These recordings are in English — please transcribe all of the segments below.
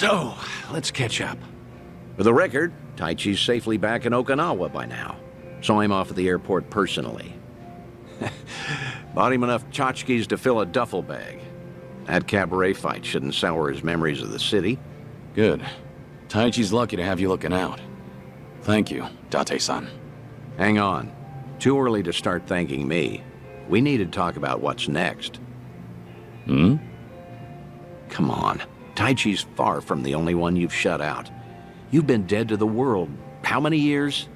So, let's catch up. For the record, Taichi's safely back in Okinawa by now. Saw him off at the airport personally. Bought him enough tchotchkes to fill a duffel bag. That cabaret fight shouldn't sour his memories of the city. Good. Taichi's lucky to have you looking out. Thank you, Date-san. Hang on. Too early to start thanking me. We need to talk about what's next. Hmm? Come on. Taichi's far from the only one you've shut out. You've been dead to the world. How many years?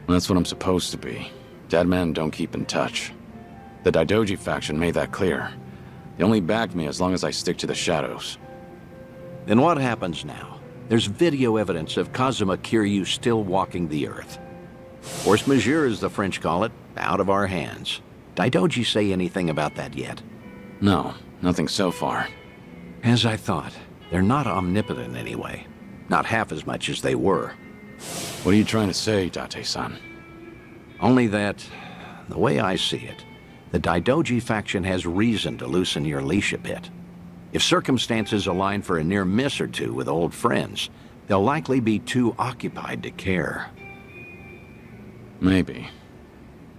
That's what I'm supposed to be. Dead men don't keep in touch. The Daidoji faction made that clear. They only back me as long as I stick to the shadows. Then what happens now? There's video evidence of Kazuma Kiryu still walking the earth. Force majeure, as the French call it, out of our hands. Daidoji say anything about that yet? No, nothing so far. As I thought. They're not omnipotent anyway. Not half as much as they were. What are you trying to say, Date-san? Only that, the way I see it, the Daidoji faction has reason to loosen your leash a bit. If circumstances align for a near miss or two with old friends, they'll likely be too occupied to care. Maybe.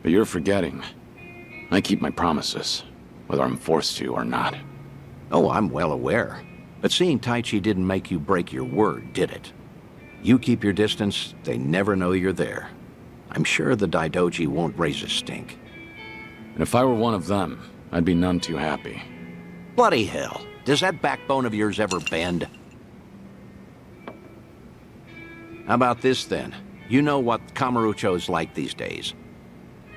But you're forgetting. I keep my promises, whether I'm forced to or not. Oh, I'm well aware. But seeing Taichi didn't make you break your word, did it? You keep your distance, they never know you're there. I'm sure the Daidoji won't raise a stink. And if I were one of them, I'd be none too happy. Bloody hell. Does that backbone of yours ever bend? How about this, then? You know what Kamurocho's like these days.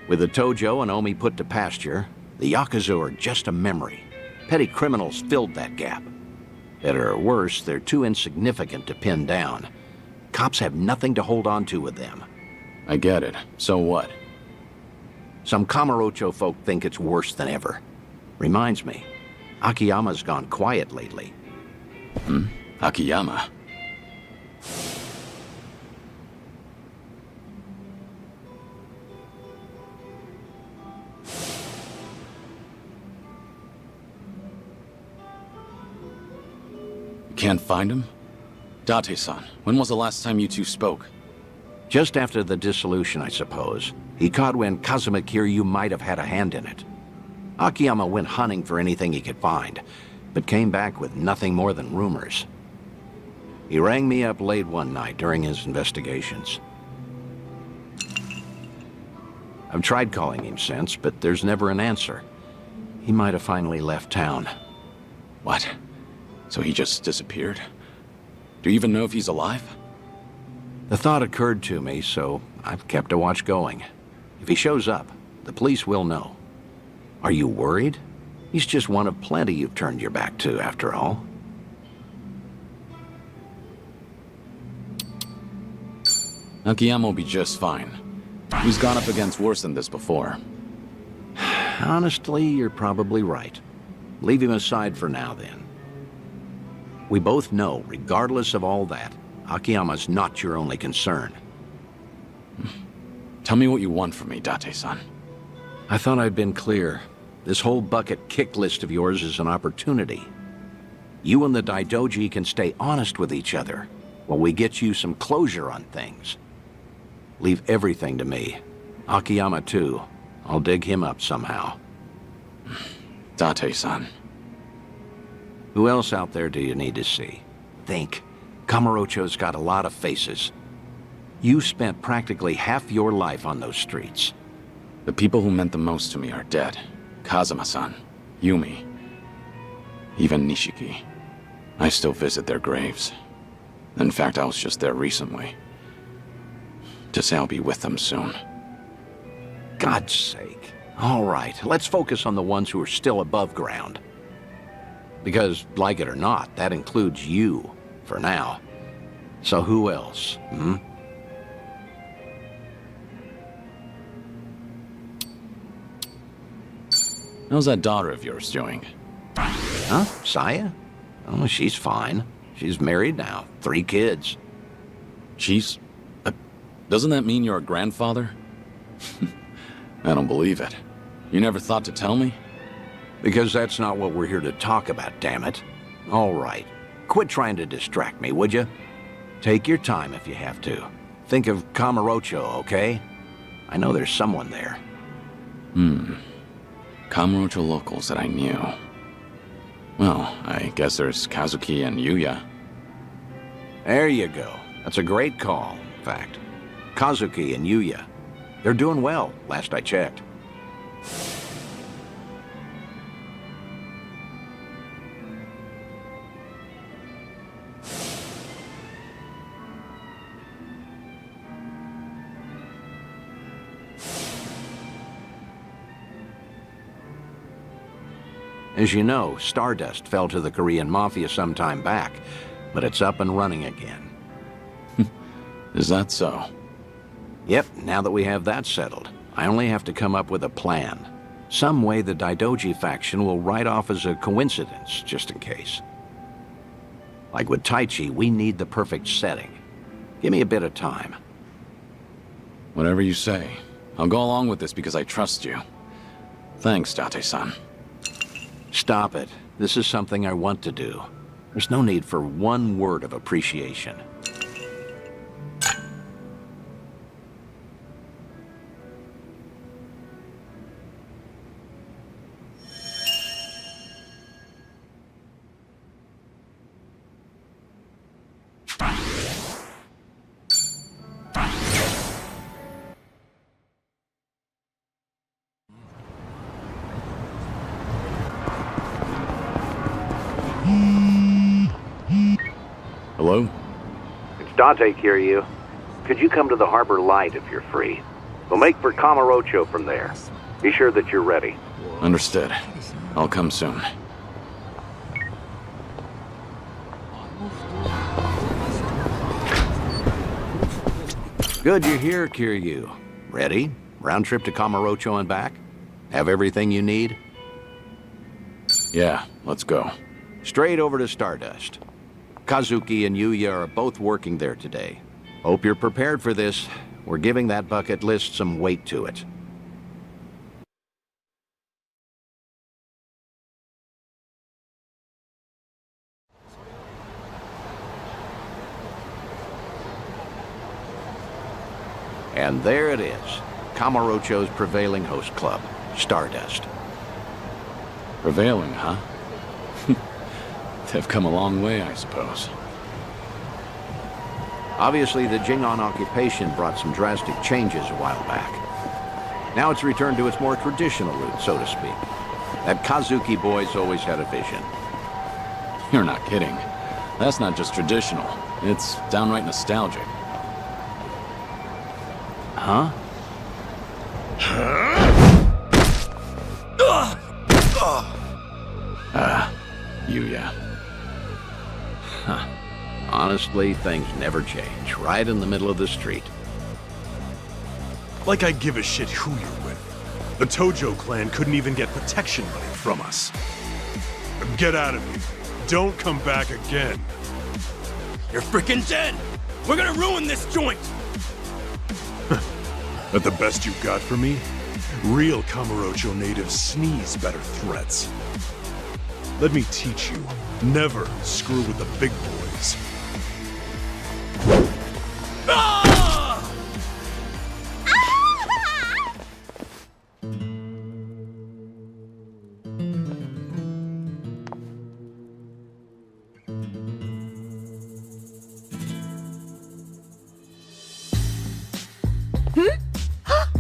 With the Tojo and Omi put to pasture, the Yakuza are just a memory. Petty criminals filled that gap. Better or worse, they're too insignificant to pin down. Cops have nothing to hold on to with them. I get it. So what? Some Kamurocho folk think it's worse than ever. Reminds me, Akiyama's gone quiet lately. Akiyama? You can't find him? Date-san, when was the last time you two spoke? Just after the dissolution, I suppose. He caught when Kazuma Kiryu might have had a hand in it. Akiyama went hunting for anything he could find, but came back with nothing more than rumors. He rang me up late one night during his investigations. I've tried calling him since, but there's never an answer. He might have finally left town. What? So he just disappeared? Do you even know if he's alive? The thought occurred to me, so I've kept a watch going. If he shows up, the police will know. Are you worried? He's just one of plenty you've turned your back to, after all. Akiyama will be just fine. He's gone up against worse than this before. Honestly, you're probably right. Leave him aside for now, then. We both know, regardless of all that, Akiyama's not your only concern. Tell me what you want from me, Date-san. I thought I'd been clear. This whole bucket kick list of yours is an opportunity. You and the Daidoji can stay honest with each other while we get you some closure on things. Leave everything to me. Akiyama, too. I'll dig him up somehow. Date-san. Who else out there do you need to see? Think. Kamurocho's got a lot of faces. You spent practically half your life on those streets. The people who meant the most to me are dead. Kazuma-san, Yumi, even Nishiki. I still visit their graves. In fact, I was just there recently. To say I'll be with them soon. God's sake. All right, let's focus on the ones who are still above ground. Because, like it or not, that includes you, for now. So who else, hmm? How's that daughter of yours doing? Huh? Saya? Oh, she's fine. She's married now. 3 kids. She's... doesn't that mean you're a grandfather? I don't believe it. You never thought to tell me? Because that's not what we're here to talk about, damn it. All right. Quit trying to distract me, would you? Take your time if you have to. Think of Kamurocho, okay? I know there's someone there. Kamurocho locals that I knew. Well, I guess there's Kazuki and Yuya. There you go. That's a great call, in fact. Kazuki and Yuya. They're doing well, last I checked. As you know, Stardust fell to the Korean Mafia some time back, but it's up and running again. Is that so? Yep, now that we have that settled, I only have to come up with a plan. Some way the Daidoji faction will write off as a coincidence, just in case. Like with Taichi, we need the perfect setting. Give me a bit of time. Whatever you say. I'll go along with this because I trust you. Thanks, Date-san. Stop it. This is something I want to do. There's no need for one word of appreciation. Hello? It's Dante, Kiryu. Could you come to the Harbor Light if you're free? We'll make for Kamurocho from there. Be sure that you're ready. Understood. I'll come soon. Good you're here, Kiryu. Ready? Round trip to Kamurocho and back? Have everything you need? Yeah, let's go. Straight over to Stardust. Kazuki and Yuya are both working there today. Hope you're prepared for this. We're giving that bucket list some weight to it. And there it is. Kamurocho's prevailing host club, Stardust. Prevailing, huh? They've come a long way, I suppose. Obviously, the Jingon occupation brought some drastic changes a while back. Now it's returned to its more traditional roots, so to speak. That Kazuki boy's always had a vision. You're not kidding. That's not just traditional. It's downright nostalgic. Huh? Yuya. Huh. Honestly, things never change. Right in the middle of the street. Like I give a shit who you're with. The Tojo clan couldn't even get protection money from us. Get out of here. Don't come back again. You're freaking dead! We're gonna ruin this joint! But the best you got for me? Real Kamurocho natives sneeze better threats. Let me teach you. Never screw with the big boys. Ah!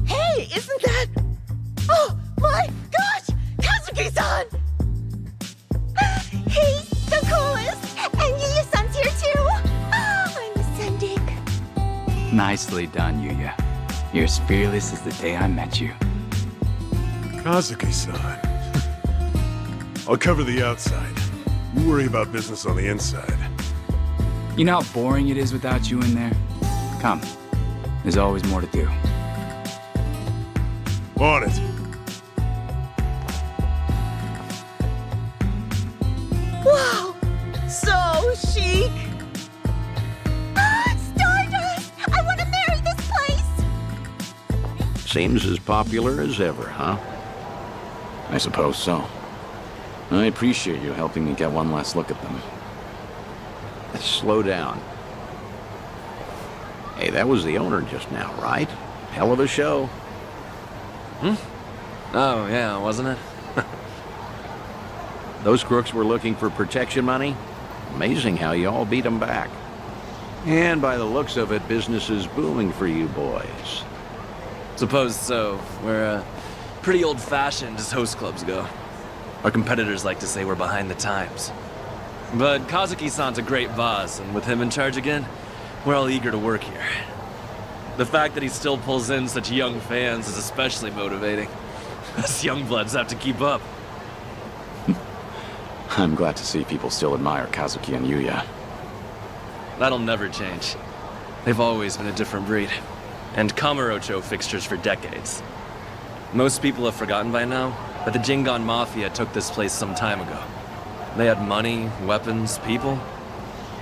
Hey, isn't that... Oh, my gosh! Kazuki-san! He's the coolest! And Yuya-san's here too! Oh, I'm a Sundick. Nicely done, Yuya. You're as fearless as the day I met you. Kazuki-san. I'll cover the outside. You worry about business on the inside. You know how boring it is without you in there? Come. There's always more to do. On it. Wow! So chic! Stardust! I want to marry this place! Seems as popular as ever, huh? I suppose so. I appreciate you helping me get one last look at them. Slow down. Hey, that was the owner just now, right? Hell of a show. Oh, yeah, wasn't it? Those crooks were looking for protection money. Amazing how you all beat them back. And by the looks of it, business is booming for you boys. Suppose so. We're pretty old-fashioned as host clubs go. Our competitors like to say we're behind the times. But Kazuki-san's a great boss, and with him in charge again, we're all eager to work here. The fact that he still pulls in such young fans is especially motivating. Us young bloods have to keep up. I'm glad to see people still admire Kazuki and Yuya. That'll never change. They've always been a different breed. And Kamurocho fixtures for decades. Most people have forgotten by now, but the Jingon Mafia took this place some time ago. They had money, weapons, people.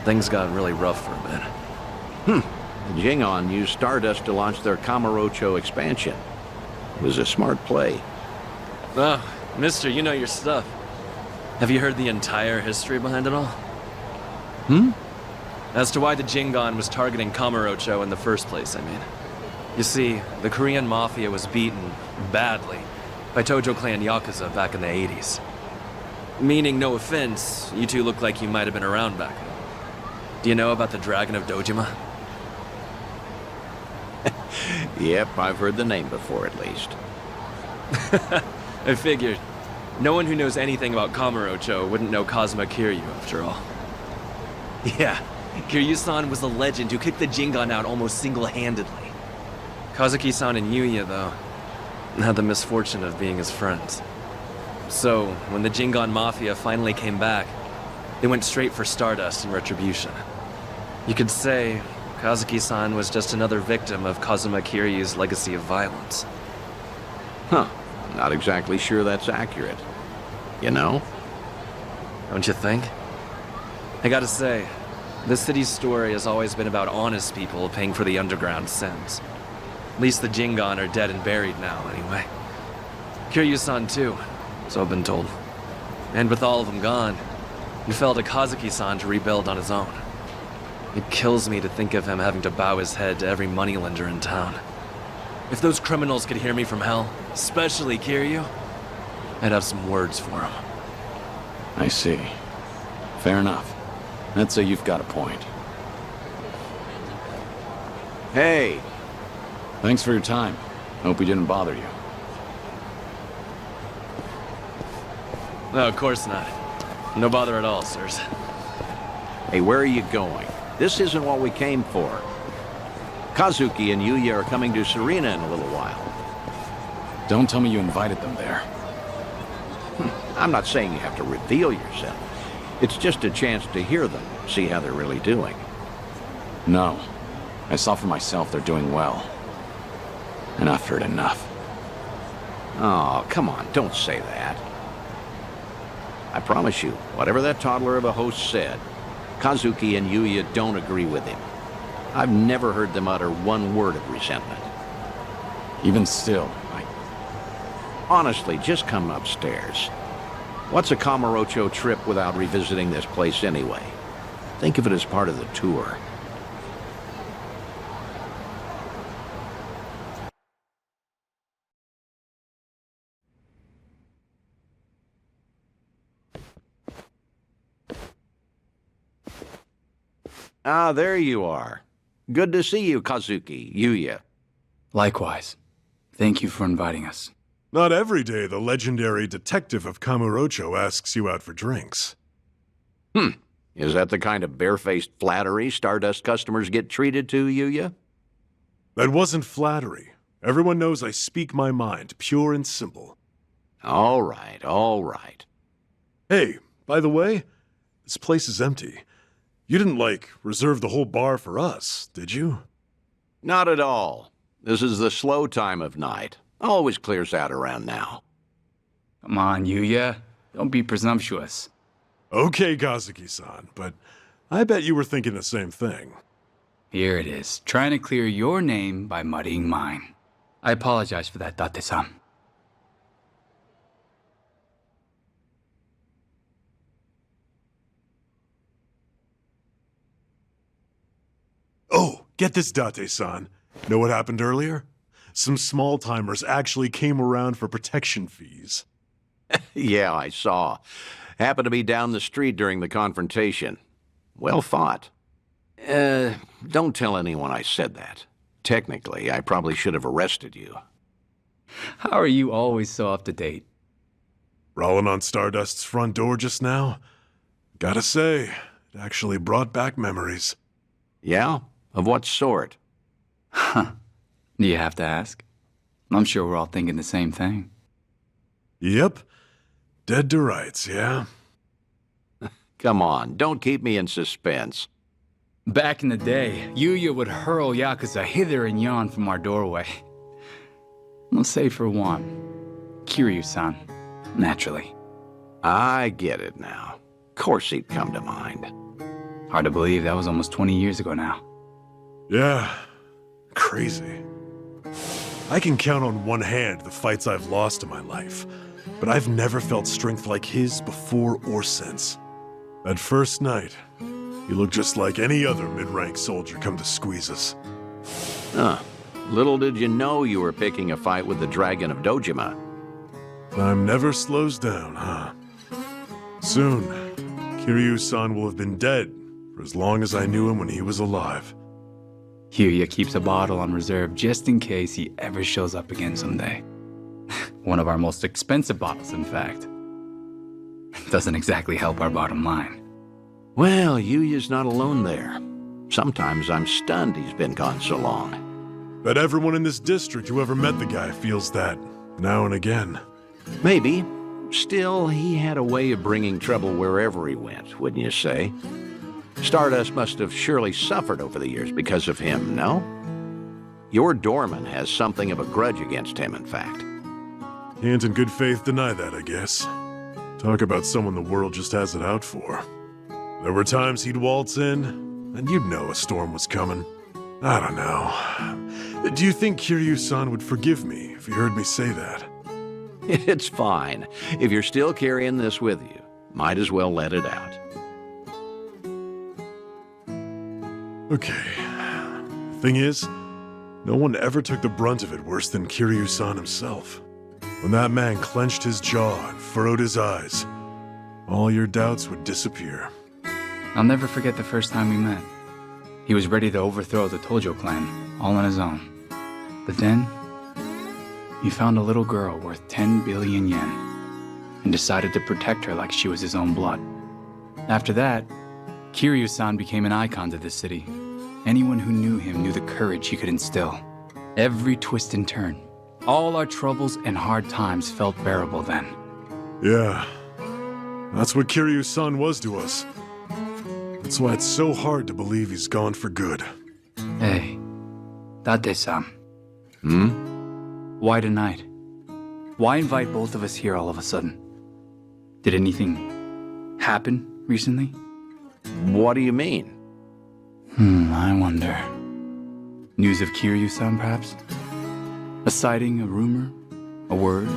Things got really rough for a bit. The Jingon used Stardust to launch their Kamurocho expansion. It was a smart play. Oh, mister, you know your stuff. Have you heard the entire history behind it all? As to why the Jingon was targeting Kamurocho in the first place, I mean. You see, the Korean Mafia was beaten, badly, by Tojo Clan Yakuza back in the 80s. Meaning, no offense, you two look like you might have been around back then. Do you know about the Dragon of Dojima? Yep, I've heard the name before at least. I figured. No one who knows anything about Kamurocho wouldn't know Kazuma Kiryu, after all. Yeah, Kiryu-san was the legend who kicked the Jingon out almost single-handedly. Kazuki-san and Yuya, though, had the misfortune of being his friends. So, when the Jingon Mafia finally came back, they went straight for Stardust and Retribution. You could say Kazuki-san was just another victim of Kazuma Kiryu's legacy of violence. Huh. Not exactly sure that's accurate. You know? Don't you think? I gotta say, this city's story has always been about honest people paying for the underground sins. At least the Jingon are dead and buried now, anyway. Kiryu-san too, so I've been told. And with all of them gone, it fell to Kazuki-san to rebuild on his own. It kills me to think of him having to bow his head to every moneylender in town. If those criminals could hear me from hell, especially Kiryu, I'd have some words for him. I see. Fair enough. I'd say you've got a point. Hey, Thanks for your time. Hope we didn't bother you. No, of course not. No bother at all, sirs. hey, where are you going? This isn't what we came for. Kazuki and Yuya are coming to Serena in a little while. Don't tell me you invited them there. I'm not saying you have to reveal yourself. It's just a chance to hear them, see how they're really doing. No. I saw for myself they're doing well. And I've heard enough. Oh, come on, don't say that. I promise you, whatever that toddler of a host said, Kazuki and Yuya don't agree with him. I've never heard them utter one word of resentment. Even still, Honestly, just come upstairs. What's a Kamurocho trip without revisiting this place anyway? Think of it as part of the tour. Ah, there you are. Good to see you, Kazuki, Yuya. Likewise. Thank you for inviting us. Not every day the legendary detective of Kamurocho asks you out for drinks. Is that the kind of barefaced flattery Stardust customers get treated to, Yuya? That wasn't flattery. Everyone knows I speak my mind, pure and simple. All right, all right. Hey, by the way, this place is empty. You didn't, reserve the whole bar for us, did you? Not at all. This is the slow time of night. Always clears out around now. Come on, Yuya. Don't be presumptuous. Okay, Kazuki-san, but I bet you were thinking the same thing. Here it is, trying to clear your name by muddying mine. I apologize for that, Date-san. Get this, Date-san. Know what happened earlier? Some small-timers actually came around for protection fees. Yeah, I saw. Happened to be down the street during the confrontation. Well fought. Don't tell anyone I said that. Technically, I probably should have arrested you. How are you always so up to date? Rolling on Stardust's front door just now? Gotta say, it actually brought back memories. Yeah? Of what sort? Huh. Do you have to ask? I'm sure we're all thinking the same thing. Yep. Dead to rights, yeah? Come on, don't keep me in suspense. Back in the day, Yuya would hurl Yakuza hither and yon from our doorway. We'll say for one, Kiryu-san, naturally. I get it now. Of course he'd come to mind. Hard to believe that was almost 20 years ago now. Yeah. Crazy. I can count on one hand the fights I've lost in my life, but I've never felt strength like his before or since. That first night, he looked just like any other mid-rank soldier come to squeeze us. Little did you know you were picking a fight with the Dragon of Dojima. Time never slows down, huh? Soon, Kiryu-san will have been dead for as long as I knew him when he was alive. Yuya keeps a bottle on reserve just in case he ever shows up again someday. One of our most expensive bottles, in fact. Doesn't exactly help our bottom line. Well, Yuya's not alone there. Sometimes I'm stunned he's been gone so long. Bet everyone in this district who ever met the guy feels that, now and again. Maybe. Still, he had a way of bringing trouble wherever he went, wouldn't you say? Stardust must have surely suffered over the years because of him, no? Your doorman has something of a grudge against him, in fact. Can't in good faith deny that, I guess. Talk about someone the world just has it out for. There were times he'd waltz in, and you'd know a storm was coming. I don't know. Do you think Kiryu-san would forgive me if he heard me say that? It's fine. If you're still carrying this with you, might as well let it out. Okay. Thing is, no one ever took the brunt of it worse than Kiryu-san himself. When that man clenched his jaw and furrowed his eyes, all your doubts would disappear. I'll never forget the first time we met. He was ready to overthrow the Tojo clan, all on his own. But then, he found a little girl worth 10 billion yen, and decided to protect her like she was his own blood. After that, Kiryu-san became an icon to the city. Anyone who knew him knew the courage he could instill. Every twist and turn, all our troubles and hard times felt bearable then. Yeah, that's what Kiryu-san was to us. That's why it's so hard to believe he's gone for good. Hey, Date-san. Why tonight? Why invite both of us here all of a sudden? Did anything happen recently? What do you mean? I wonder. News of Kiryu-san, perhaps? A sighting, a rumor, a word?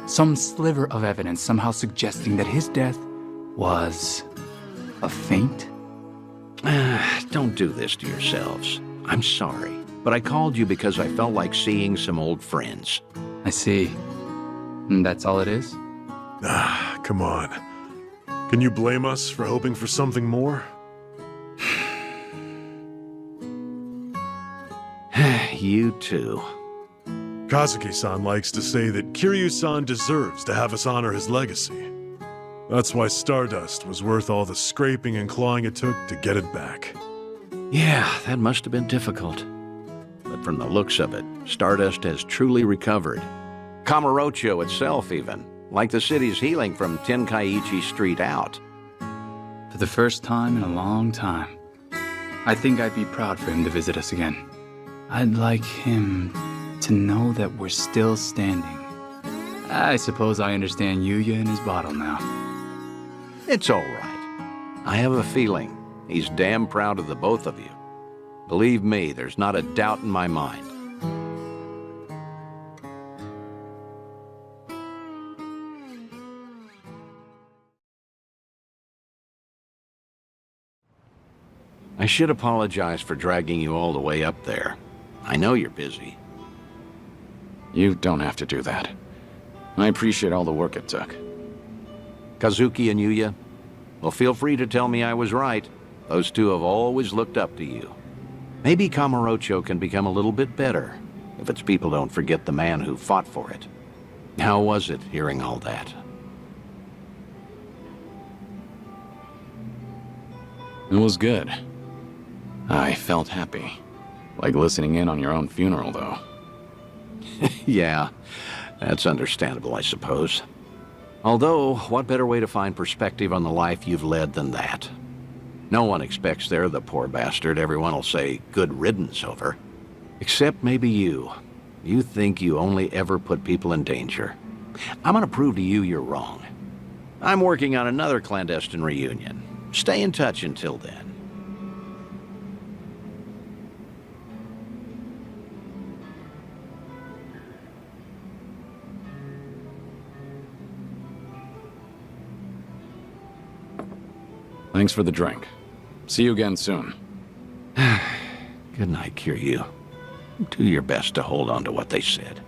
Some sliver of evidence somehow suggesting that his death was a feint? Don't do this to yourselves. I'm sorry, but I called you because I felt like seeing some old friends. I see. And that's all it is? Come on. Can you blame us for hoping for something more? You too. Kazuki-san likes to say that Kiryu-san deserves to have us honor his legacy. That's why Stardust was worth all the scraping and clawing it took to get it back. Yeah, that must have been difficult. But from the looks of it, Stardust has truly recovered. Kamurocho itself even, like the city's healing from Tenkaichi Street out. For the first time in a long time, I think I'd be proud for him to visit us again. I'd like him to know that we're still standing. I suppose I understand Yuya and his bottle now. It's all right. I have a feeling he's damn proud of the both of you. Believe me, there's not a doubt in my mind. I should apologize for dragging you all the way up there. I know you're busy. You don't have to do that. I appreciate all the work it took. Kazuki and Yuya? Well, feel free to tell me I was right. Those two have always looked up to you. Maybe Kamurocho can become a little bit better, if its people don't forget the man who fought for it. How was it, hearing all that? It was good. I felt happy. Like listening in on your own funeral, though. Yeah, that's understandable, I suppose. Although, what better way to find perspective on the life you've led than that? No one expects they're the poor bastard everyone will say good riddance over. Except maybe you. You think you only ever put people in danger. I'm gonna prove to you you're wrong. I'm working on another clandestine reunion. Stay in touch until then. Thanks for the drink. See you again soon. Good night, Kiryu. Do your best to hold on to what they said.